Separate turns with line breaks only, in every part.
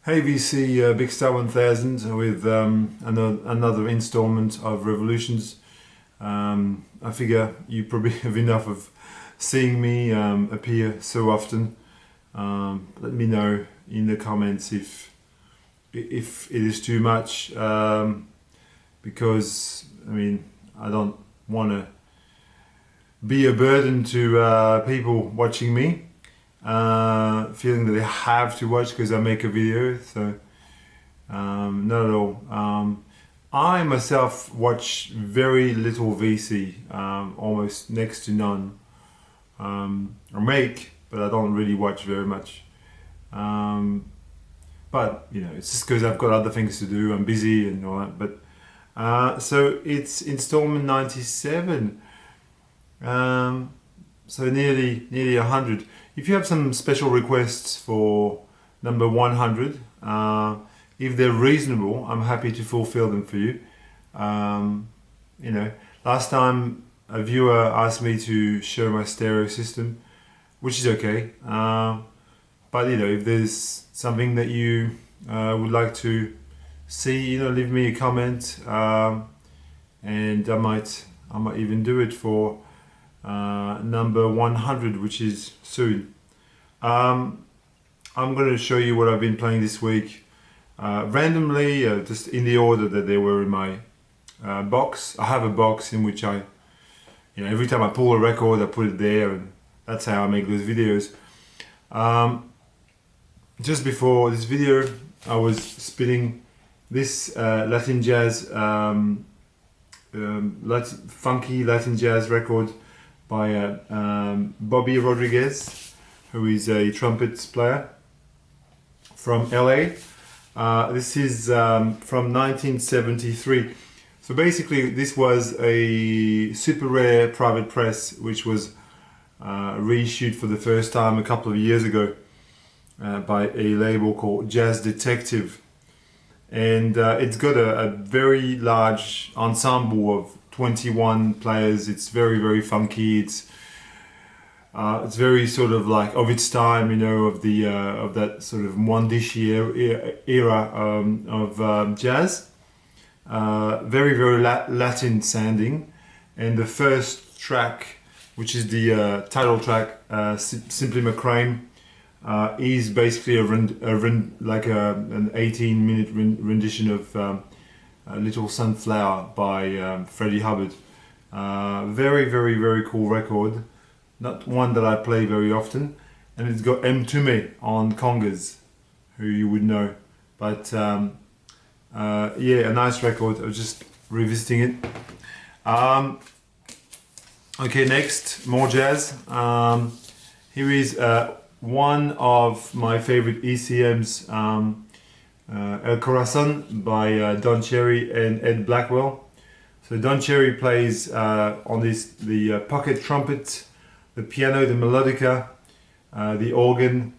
Hey VC, Big Star 1000 with another installment of Revolutions. I figure you probably have enough of seeing me appear so often. Let me know in the comments if it is too much, because I mean I don't want to be a burden to people watching me. Feeling that they have to watch because I make a video, so not at all. I myself watch very little VC, almost next to none. I make, but I don't really watch very much. But you know, it's just because I've got other things to do. I'm busy and all that. But so it's installment 97. So nearly 100. If you have some special requests for number 100, if they're reasonable, I'm happy to fulfill them for you. You know, last time a viewer asked me to show my stereo system, which is okay. But you know, if there's something that you would like to see, you know, leave me a comment, and I might even do it for number 100, which is soon. I'm going to show you what I've been playing this week, randomly, just in the order that they were in my box. I have a box in which you know, every time I pull a record, I put it there, and that's how I make those videos. Just before this video, I was spinning this Latin jazz, funky Latin jazz record by Bobby Rodriguez, who is a trumpet player from LA. This is from 1973. So basically this was a super rare private press which was reissued for the first time a couple of years ago by a label called Jazz Detective. And it's got a very large ensemble of 21 players. It's very funky. It's very sort of like of its time, you know, of the of that sort of Mwandishi era of jazz. Very Latin sounding. And the first track, which is the title track, Simply McCrane, is basically an 18-minute rendition of Little Sunflower by Freddie Hubbard. Very cool record, not one that I play very often, and it's got M. Tume on congas, who you would know, but yeah, a nice record. I was just revisiting it. Okay, next, more jazz. Here is one of my favorite ECMs, El Corazon by Don Cherry and Ed Blackwell. So Don Cherry plays on this the pocket trumpet, the piano, the melodica, the organ,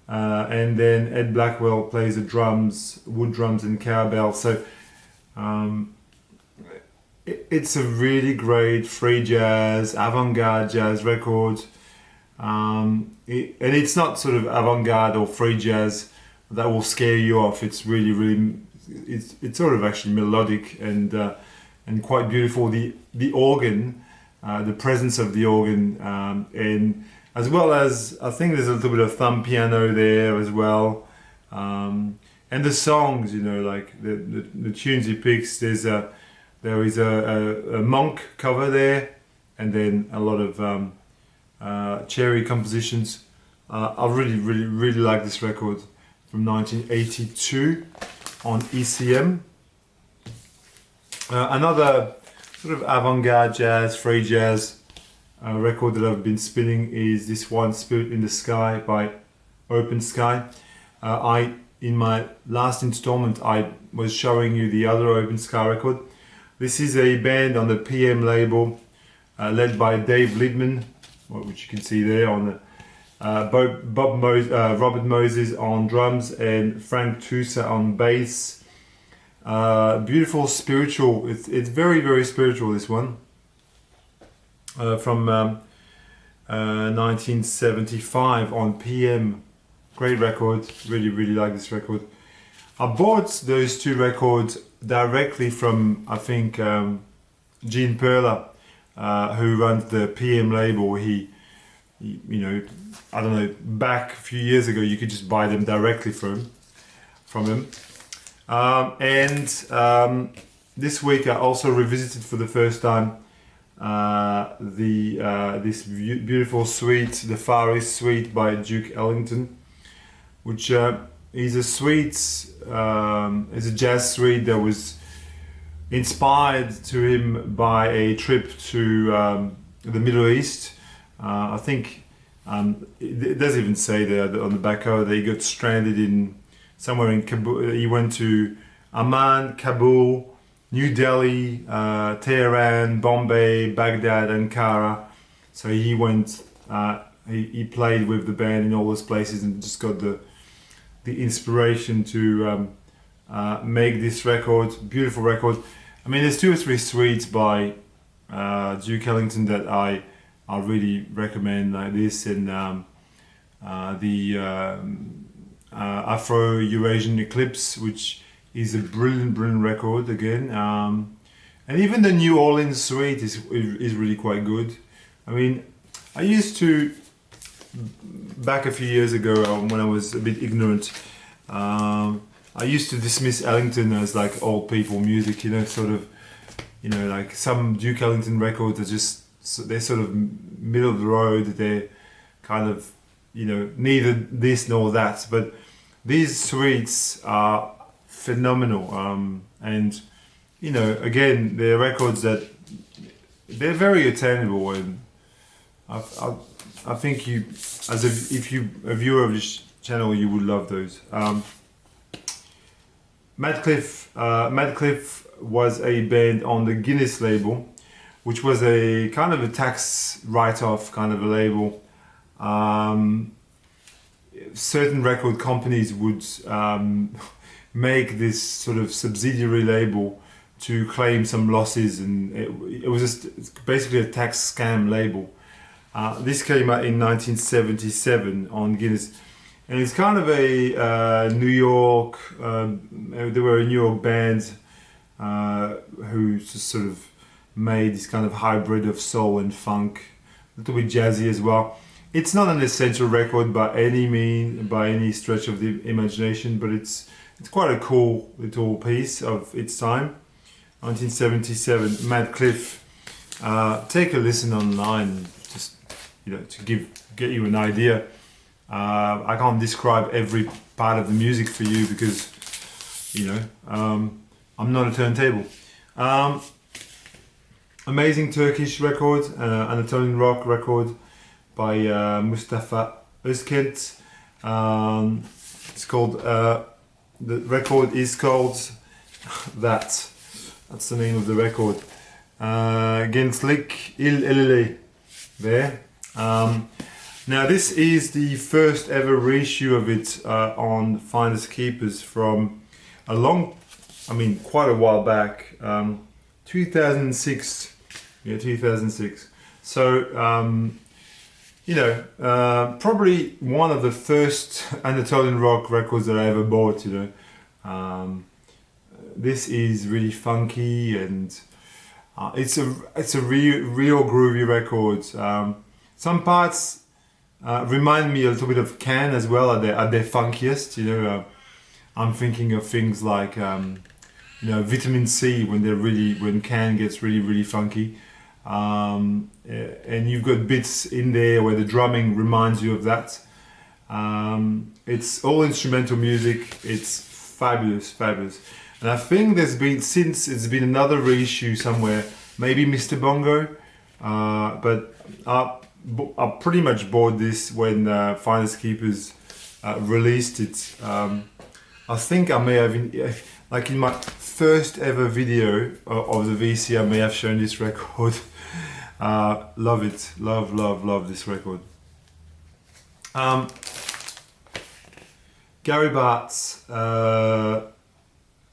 and then Ed Blackwell plays the drums, wood drums and cowbell. So it's a really great free jazz, avant-garde jazz record. And it's not sort of avant-garde or free jazz that will scare you off. It's really it's sort of actually melodic and quite beautiful. The organ, the presence of the organ, and as well as I think there's a little bit of thumb piano there as well, and the songs, you know, like the tunes he picks. There is a Monk cover there, and then a lot of Cherry compositions. I really like this record from 1982 on ECM. Another sort of avant-garde jazz, free jazz record that I've been spinning is this one, Spirit in the Sky by Open Sky. In my last installment, I was showing you the other Open Sky record. This is a band on the PM label, led by Dave Liebman, which you can see there on the Robert Moses on drums and Frank Tusa on bass. Beautiful spiritual. It's very spiritual, this one, from 1975 on PM. Great record. Really like this record. I bought those two records directly from, I think, Gene Perla, who runs the PM label. You know, I don't know, back a few years ago, you could just buy them directly from him. This week I also revisited for the first time this beautiful suite, the Far East Suite by Duke Ellington, which is a suite, is a jazz suite that was inspired to him by a trip to the Middle East. I think it does even say there on the back cover that he got stranded in somewhere in Kabul. He went to Amman, Kabul, New Delhi, Tehran, Bombay, Baghdad, Ankara. So he went, he played with the band in all those places and just got the inspiration to make this record, beautiful record. I mean, there's 2 or 3 suites by Duke Ellington that I really recommend, like this, and the Afro-Eurasian Eclipse, which is a brilliant record again, and even the New Orleans suite is really quite good. I mean, I used to, back a few years ago when I was a bit ignorant, I used to dismiss Ellington as like old people music, you know, sort of, you know, like some Duke Ellington records are just, they're sort of middle of the road, they're kind of, you know, neither this nor that, but these suites are phenomenal, and, you know, again, they're records that, they're very attainable, and I think you, if you a viewer of this channel, you would love those. Madcliffe was a band on the Guinness label, which was a kind of a tax write-off kind of a label. Certain record companies would make this sort of subsidiary label to claim some losses, and it was just basically a tax scam label. This came out in 1977 on Guinness. And it's kind of a New York, they were a New York band who just sort of made this kind of hybrid of soul and funk, a little bit jazzy as well. It's not an essential record by any stretch of the imagination, but it's quite a cool little piece of its time. 1977, Madcliffe. Take a listen online, just, you know, to get you an idea. I can't describe every part of the music for you because, you know, I'm not a turntable. Amazing Turkish record, Anatolian rock record by Mustafa Özkent. It's called, the record is called That's the name of the record. Gençlik il Elile there. Now this is the first ever reissue of it on Finders Keepers from quite a while back, 2006, yeah, 2006. So, you know, probably one of the first Anatolian rock records that I ever bought, you know. This is really funky, and it's a real groovy record. Some parts remind me a little bit of Can as well at their funkiest, you know. I'm thinking of things like, you know, Vitamin C when Can gets really funky. And you've got bits in there where the drumming reminds you of that. It's all instrumental music. It's fabulous. And I think it's been another reissue somewhere, maybe Mr. Bongo, but I pretty much bought this when Finders Keepers released it. I think I may have, like in my first ever video of the VC, I may have shown this record. Love it, love this record. Gary Bart's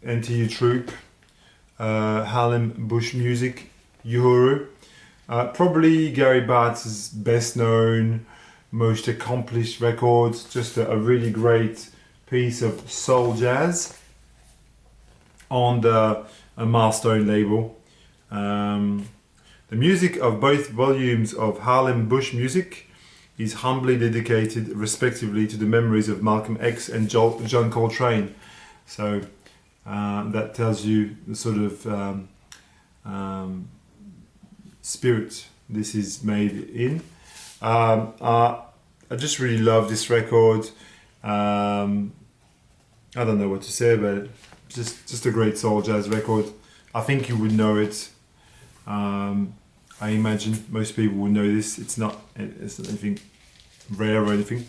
NTU Troop, Harlem Bush Music, Uhuru. Probably Gary Bart's best known, most accomplished record. Just a really great piece of soul jazz on a Milestone label. The music of both volumes of Harlem Bush Music is humbly dedicated respectively to the memories of Malcolm X and John Coltrane. So that tells you the sort of spirit this is made in. I just really love this record. I don't know what to say about it. Just a great soul jazz record. I think you would know it. I imagine most people would know this. It's not anything rare or anything.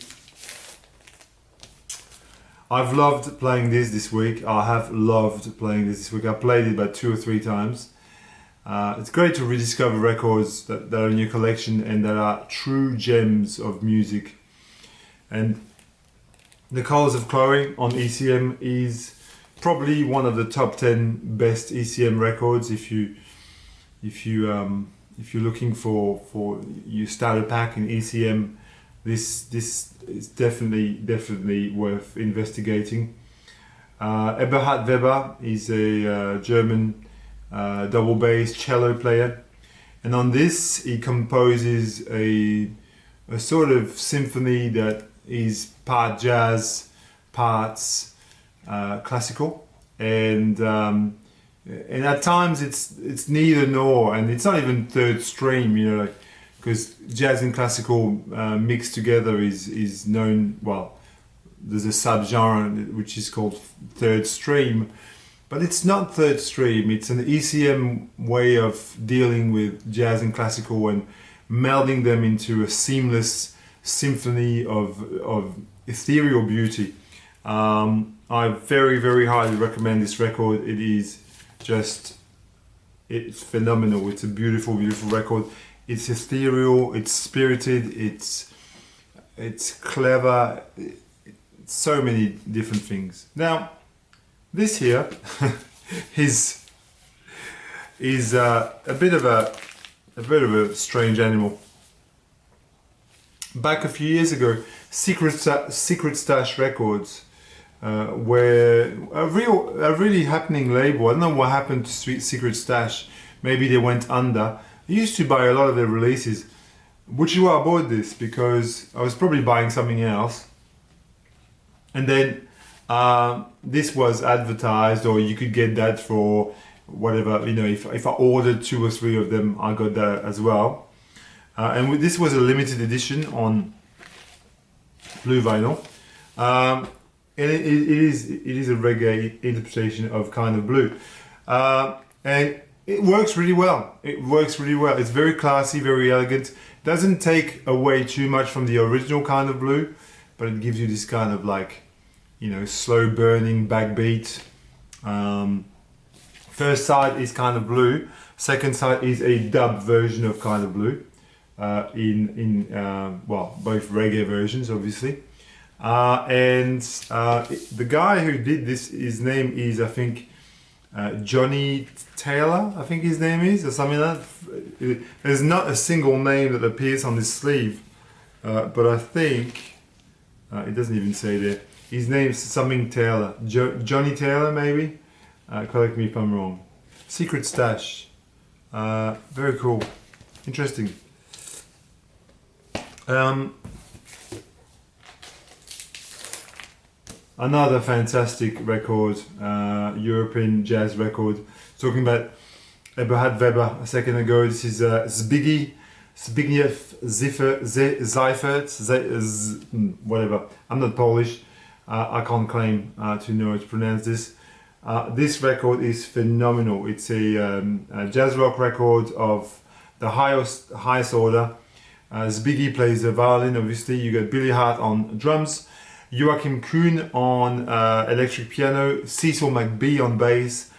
I've loved playing this week. I have loved playing this week. I played it about 2 or 3 times. It's great to rediscover records that are in your collection and that are true gems of music. And The Colors of Chloe on ECM is probably one of the top 10 best ECM records. If you're looking for your starter pack in ECM, this is definitely worth investigating. Eberhard Weber is a German double bass cello player, and on this he composes a sort of symphony that is part jazz, parts classical, and at times it's neither nor, and it's not even third stream, you know, because jazz and classical mixed together is known, well, there's a subgenre which is called third stream, but it's not third stream. It's an ECM way of dealing with jazz and classical and melding them into a seamless symphony of ethereal beauty. I very highly recommend this record. It is it's phenomenal. It's a beautiful record. It's ethereal, it's spirited, it's clever, so many different things. Now, this here is a bit of a strange animal. Back a few years ago, Secret Stash Records were a really happening label. I don't know what happened to Secret Stash. Maybe they went under. I used to buy a lot of their releases, which is why I bought this, because I was probably buying something else. And then this was advertised, or you could get that for whatever, you know, if I ordered 2 or 3 of them, I got that as well. And this was a limited edition on blue vinyl. And it is a reggae interpretation of Kind of Blue. And it works really well. It's very classy, very elegant. Doesn't take away too much from the original Kind of Blue, but it gives you this kind of, like, you know, slow burning backbeat. First side is Kind of Blue. Second side is a dub version of Kind of Blue. Well, both reggae versions, obviously. The guy who did this, his name is, I think, Johnny Taylor, I think his name is, or something like that. There's not a single name that appears on this sleeve, but I think it doesn't even say there. His name's something Taylor, Johnny Taylor, maybe. Correct me if I'm wrong. Secret Stash, very cool, interesting. Another fantastic record, European jazz record. Talking about Eberhard Weber a second ago. This is Zbigniew Seifert, whatever. I'm not Polish. I can't claim to know how to pronounce this. This record is phenomenal. It's a jazz rock record of the highest order. Zbigniew plays the violin, obviously. You got Billy Hart on drums, Joachim Kuhn on electric piano, Cecil McBee on bass,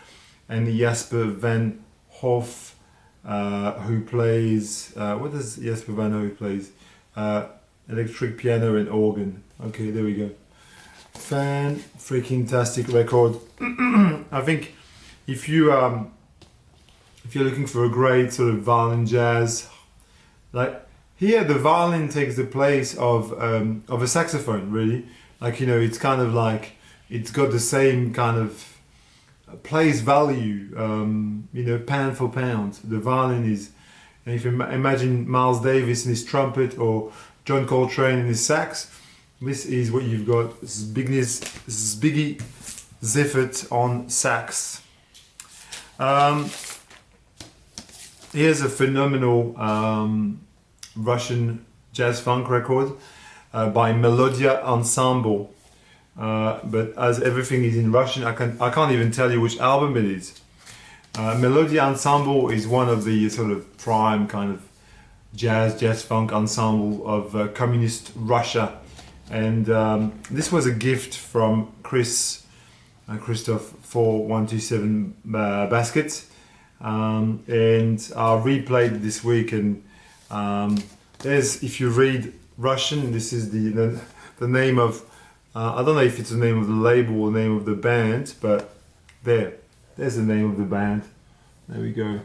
and Jasper van Hof, who plays, what does Jasper van Hof plays? Electric piano and organ. Okay, there we go. Fan-freaking-tastic record. I think if you're looking for a great sort of violin jazz, like here the violin takes the place of a saxophone, really. like, you know, it's kind of like it's got the same kind of place value, you know, pound for pound. The violin is, and if you imagine Miles Davis in his trumpet or John Coltrane in his sax, this is what you've got. Zbiggy Ziffert on sax. Here's a phenomenal Russian jazz funk record by Melodia Ensemble. But as everything is in Russian, I can't even tell you which album it is. Melodia Ensemble is one of the sort of prime kind of jazz funk ensemble of communist Russia, and this was a gift from Christoph for 127 Basket, and I replayed it this week. And there's, if you read Russian, this is the name of. I don't know if it's the name of the label or the name of the band, but there's the name of the band. There we go.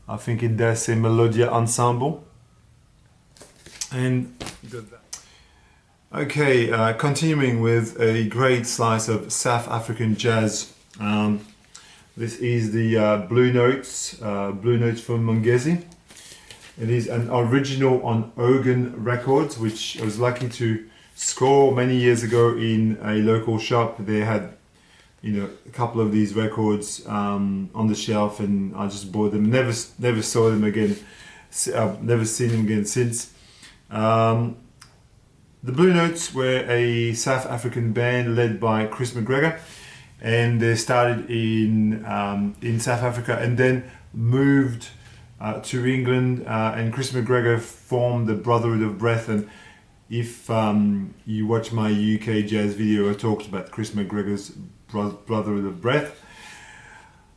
I think it does say Melodia Ensemble. And okay, continuing with a great slice of South African jazz. This is the Blue Notes from Mongezi. It is an original on Ogan Records, which I was lucky to score many years ago in a local shop. They had, you know, a couple of these records on the shelf, and I just bought them. Never saw them again. I've never seen them again since. The Blue Notes were a South African band led by Chris McGregor, and they started in South Africa and then moved to England. And Chris McGregor formed the Brotherhood of Breath. And if you watch my UK jazz video, I talked about Chris McGregor's Brotherhood of Breath.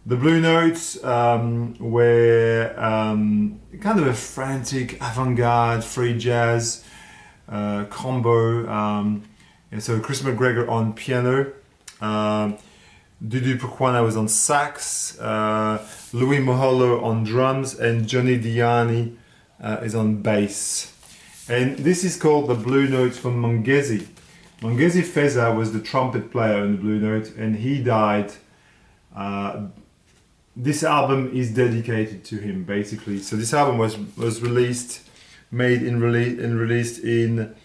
The Blue Notes were kind of a frantic avant-garde free jazz combo. And so Chris McGregor on piano, Dudu Pukwana was on sax, Louis Moholo on drums, and Johnny Diani is on bass. And this is called the Blue Notes from Mongezi. Mongezi Feza was the trumpet player in the Blue Note, and he died. This album is dedicated to him, basically. So this album was released, released in.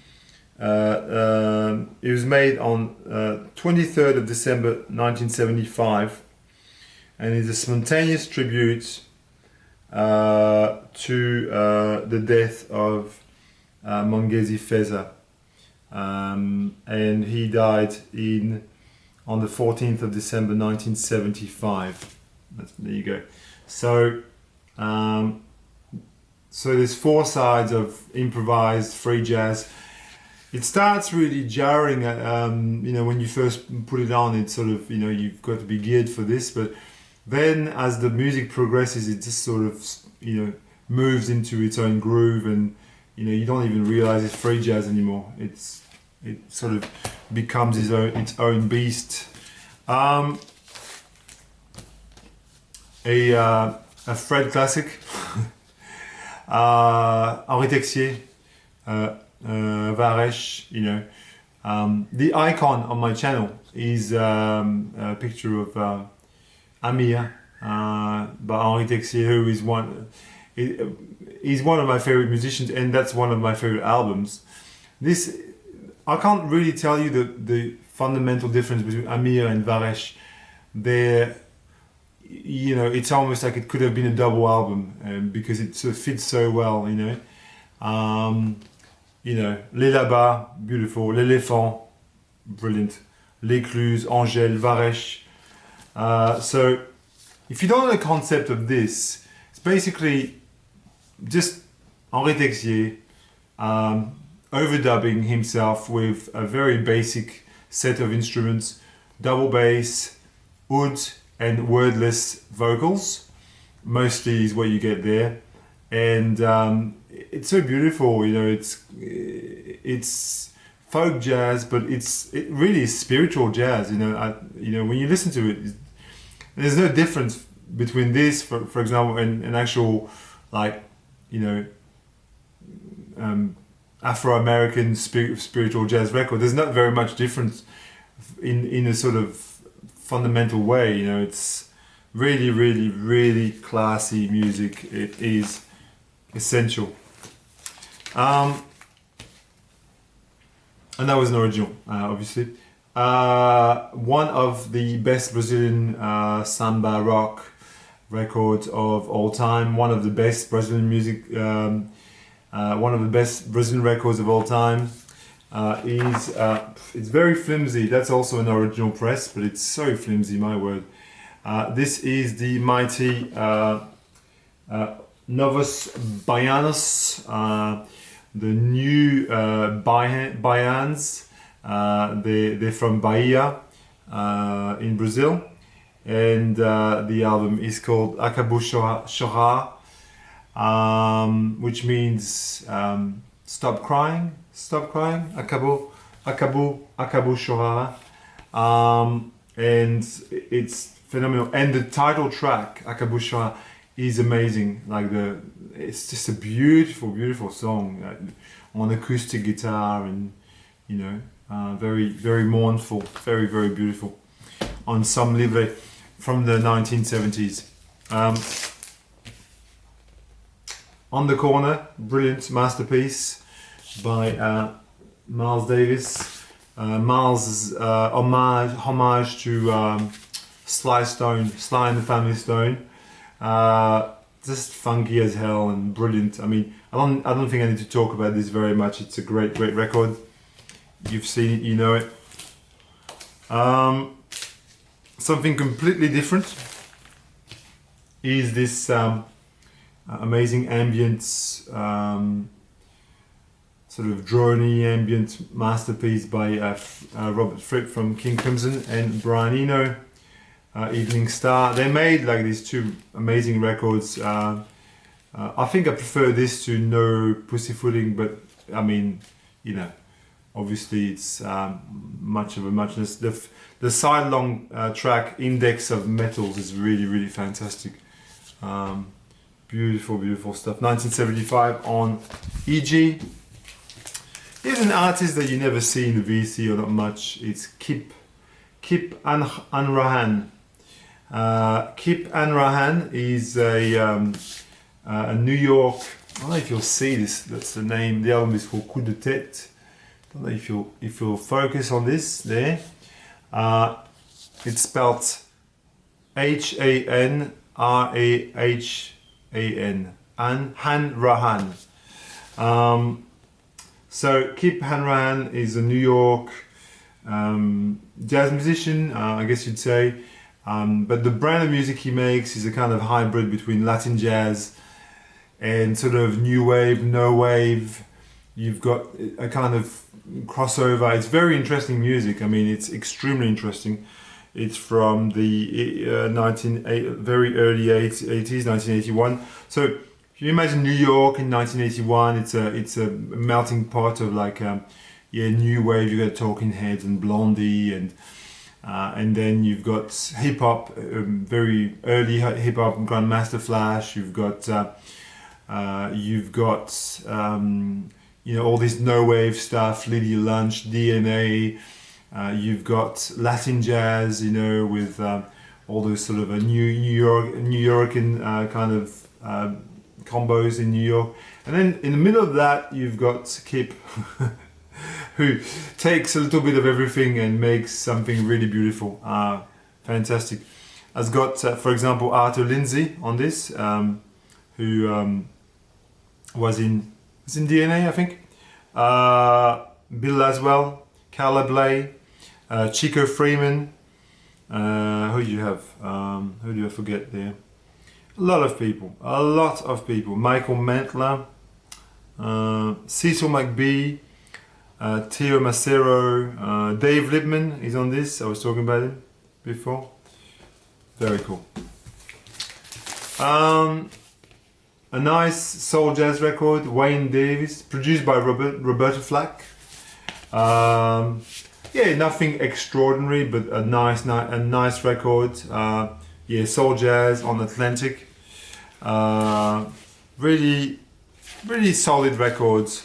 It was made on 23rd of December 1975, and is a spontaneous tribute to the death of Mongezi Feza, and he died on the 14th of December 1975. There you go. So, so there's 4 sides of improvised free jazz. It starts really jarring. You know, when you first put it on, it's sort of, you know, you've got to be geared for this. But then, as the music progresses, it just sort of, you know, moves into its own groove, and you know, you don't even realize it's free jazz anymore. It sort of becomes its own beast. A Fred classic, Henri Texier, Varesh. You know, the icon on my channel is a picture of Amir by Henri Texier, who is he's one of my favorite musicians, and that's one of my favorite albums. This, I can't really tell you the fundamental difference between Amir and Varesh. They're, you know, it's almost like it could have been a double album, because it sort of fits so well, you know. You know, Les Là-bas, beautiful. L'Éléphant, brilliant. L'Écluse, Angèle, Varesh. So, if you don't know the concept of this, it's basically just Henri Texier overdubbing himself with a very basic set of instruments, double bass, oud, and wordless vocals. Mostly is what you get there, and it's so beautiful. You know, it's folk jazz, but it really is spiritual jazz. You know, when you listen to it, there's no difference between this, for example, and an actual, like, you know, Afro-American spiritual jazz record. There's not very much difference in a sort of fundamental way. You know, it's really, really, really classy music. It is essential. And that was an original, obviously. One of the best Brazilian samba rock records of all time. One of the best Brazilian music. One of the best Brazilian records of all time. It's very flimsy. That's also an original press, but it's so flimsy, my word. This is the mighty Novos Baianos, the new Baians. They're from Bahia in Brazil, and the album is called Acabou Chorar, which means stop crying, acabou chorar, and it's phenomenal. And the title track, Acabou chorar, is amazing. Like it's just a beautiful, beautiful song on acoustic guitar, and you know, very, very mournful, very, very beautiful. On Some Livre from the 1970s. On the Corner, brilliant masterpiece by Miles Davis. Miles' homage to Sly and the Family Stone. Just funky as hell and brilliant. I mean, I don't think I need to talk about this very much. It's a great, great record. You've seen it, you know it. Something completely different is this amazing ambient, sort of drony ambient masterpiece by Robert Fripp from King Crimson and Brian Eno, Evening Star. They made like these two amazing records. I think I prefer this to No Pussyfooting, but I mean, you know, obviously it's much of a muchness. The side-long track Index of Metals is really, really fantastic. Beautiful, beautiful stuff. 1975 on EG. Here's an artist that you never see in the VC or not much. It's Kip Anrahan. Kip Anrahan is a New York. I don't know if you'll see this. That's the name. The album is called Coup de Tête. I don't know if you'll focus on this there. It's spelled Hanrahan. Hanrahan. So Kip Hanrahan is a New York jazz musician, I guess you'd say. But the brand of music he makes is a kind of hybrid between Latin jazz and sort of new wave, no wave. You've got a kind of crossover. It's very interesting music. I mean, it's extremely interesting. It's from the very early 80s, 1981. So if you imagine New York in 1981, it's a melting pot of like new wave. You got Talking Heads and Blondie, and then you've got hip hop, very early hip hop, Grandmaster Flash. You've got you know, all this no wave stuff, Lydia Lunch, DNA. You've got Latin jazz, you know, with all those sort of New Yorkin kind of combos in New York. And then in the middle of that, you've got Kip, who takes a little bit of everything and makes something really beautiful. Fantastic. Has got, for example, Arthur Lindsay on this, who was in DNA, I think. Bill Laswell, Carla Bley, Chico Freeman. Who do you have? Who do I forget there? A lot of people. Michael Mantler, Cecil McBee, Theo Macero, Dave Liebman is on this. I was talking about him before. Very cool. A nice soul jazz record, Wayne Davis, produced by Roberta Flack. Yeah, nothing extraordinary, but a nice record. Yeah, soul jazz on Atlantic. Really, really solid records.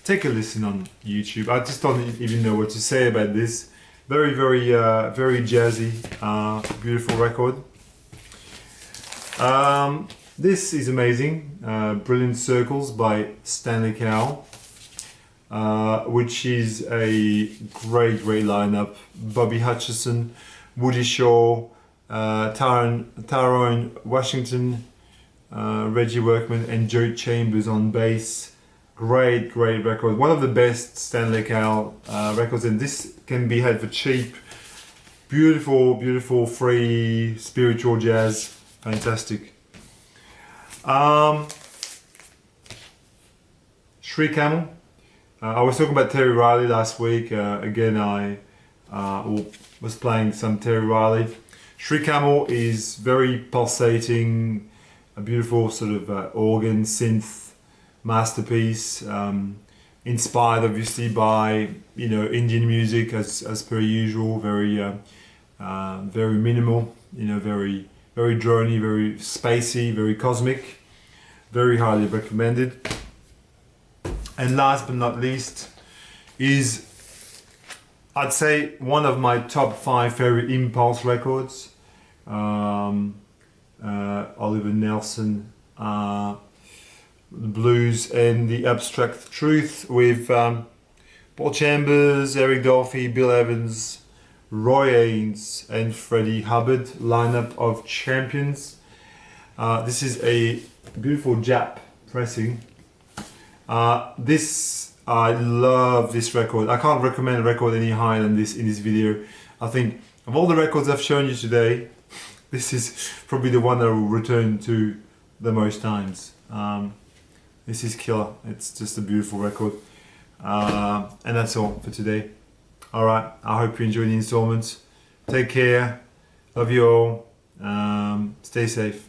take a listen on YouTube. I just don't even know what to say about this. Very, very, very jazzy, beautiful record. This is amazing. Brilliant Circles by Stanley Cowell, which is a great lineup. Bobby Hutcherson, Woody Shaw, Tyrone Washington, Reggie Workman, and Joe Chambers on bass. Great record. One of the best Stanley Cowell records, and this can be had for cheap. Beautiful, free, spiritual jazz. Fantastic. Shri Camel. I was talking about Terry Riley last week. Again, I was playing some Terry Riley. Shri Camel is very pulsating, a beautiful sort of organ synth masterpiece, inspired obviously by Indian music as per usual. Very minimal, very drony, very spacey, very cosmic. Very highly recommended. And last but not least is, I'd say, one of my top 5 favorite impulse records. Oliver Nelson, the blues and the abstract truth, with Paul Chambers, Eric Dolphy, Bill Evans, Roy Haynes and Freddie Hubbard, lineup of champions. This is a beautiful Jap pressing. I love this record. I can't recommend a record any higher than this in this video. I think of all the records I've shown you today, this is probably the one that I will return to the most times. This is killer. It's just a beautiful record. And that's all for today. Alright, I hope you enjoyed the installments. Take care. Love you all. Stay safe.